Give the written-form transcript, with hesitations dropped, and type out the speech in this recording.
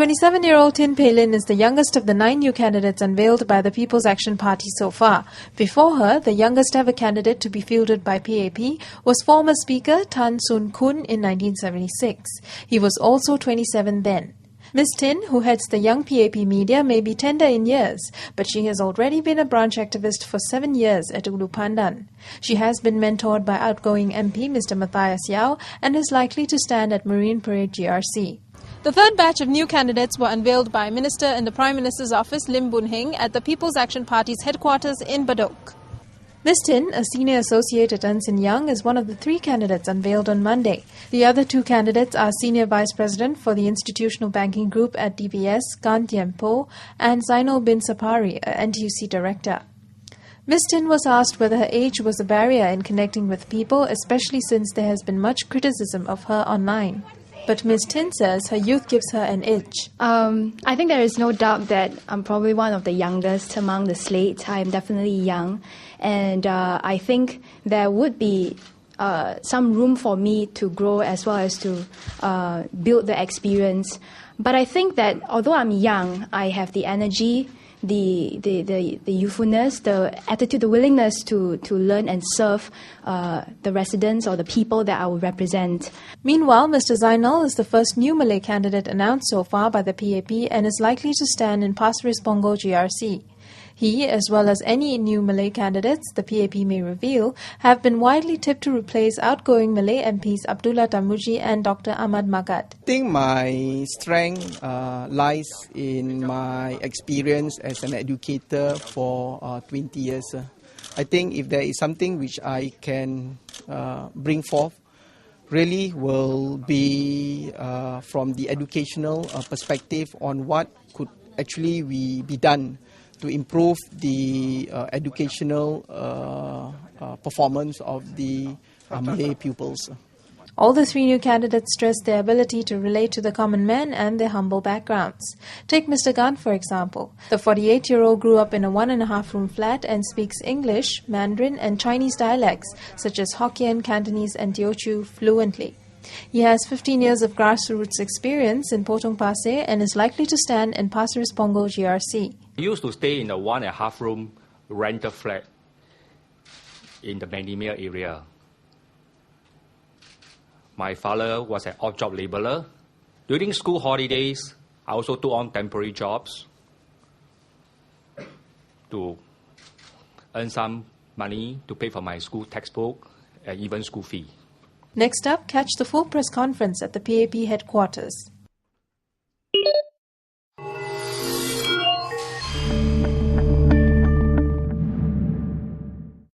27-year-old Tin Pei Ling is the youngest of the 9 new candidates unveiled by the People's Action Party so far. Before her, the youngest ever candidate to be fielded by PAP was former Speaker Tan Soon Kun in 1976. He was also 27 then. Ms. Tin, who heads the young PAP media, may be tender in years, but she has already been a branch activist for 7 years at Ulu Pandan. She has been mentored by outgoing MP Mr. Matthias Yao and is likely to stand at Marine Parade GRC. The third batch of new candidates were unveiled by Minister in the Prime Minister's office Lim Boon Heng at the People's Action Party's headquarters in Badok. Ms. Tin, a senior associate at Ernst & Young, is one of the 3 candidates unveiled on Monday. The other 2 candidates are Senior Vice President for the Institutional Banking Group at DBS, Gan Tien Po, and Zainal bin Sapari, a NTUC director. Ms. Tin was asked whether her age was a barrier in connecting with people, especially since there has been much criticism of her online. But Ms. Tin says her youth gives her an edge. I think there is no doubt that I'm probably one of the youngest among the slate. I am definitely young. And I think there would be some room for me to grow as well as to build the experience. But I think that although I'm young, I have the energy, the youthfulness, the attitude, the willingness to learn and serve the residents or the people that I will represent. Meanwhile, Mr. Zainal is the first new Malay candidate announced so far by the PAP and is likely to stand in Pasir Ris Punggol GRC. He, as well as any new Malay candidates the PAP may reveal, have been widely tipped to replace outgoing Malay MPs Abdullah Tarmuji and Dr. Ahmad Magad. I think my strength lies in my experience as an educator for 20 years. I think if there is something which I can bring forth, really will be from the educational perspective on what could actually be done to improve the educational performance of the Malay pupils. All the 3 new candidates stress their ability to relate to the common man and their humble backgrounds. Take Mr. Gan, for example. The 48-year-old grew up in a 1.5-room flat and speaks English, Mandarin and Chinese dialects such as Hokkien, Cantonese and Teochew fluently. He has 15 years of grassroots experience in Potong Pasir and is likely to stand in Pasir Ris Punggol GRC. I used to stay in a 1.5-room rental flat in the Bendemeer area. My father was an odd-job laborer. During school holidays, I also took on temporary jobs to earn some money to pay for my school textbook and even school fee. Next up, catch the full press conference at the PAP headquarters.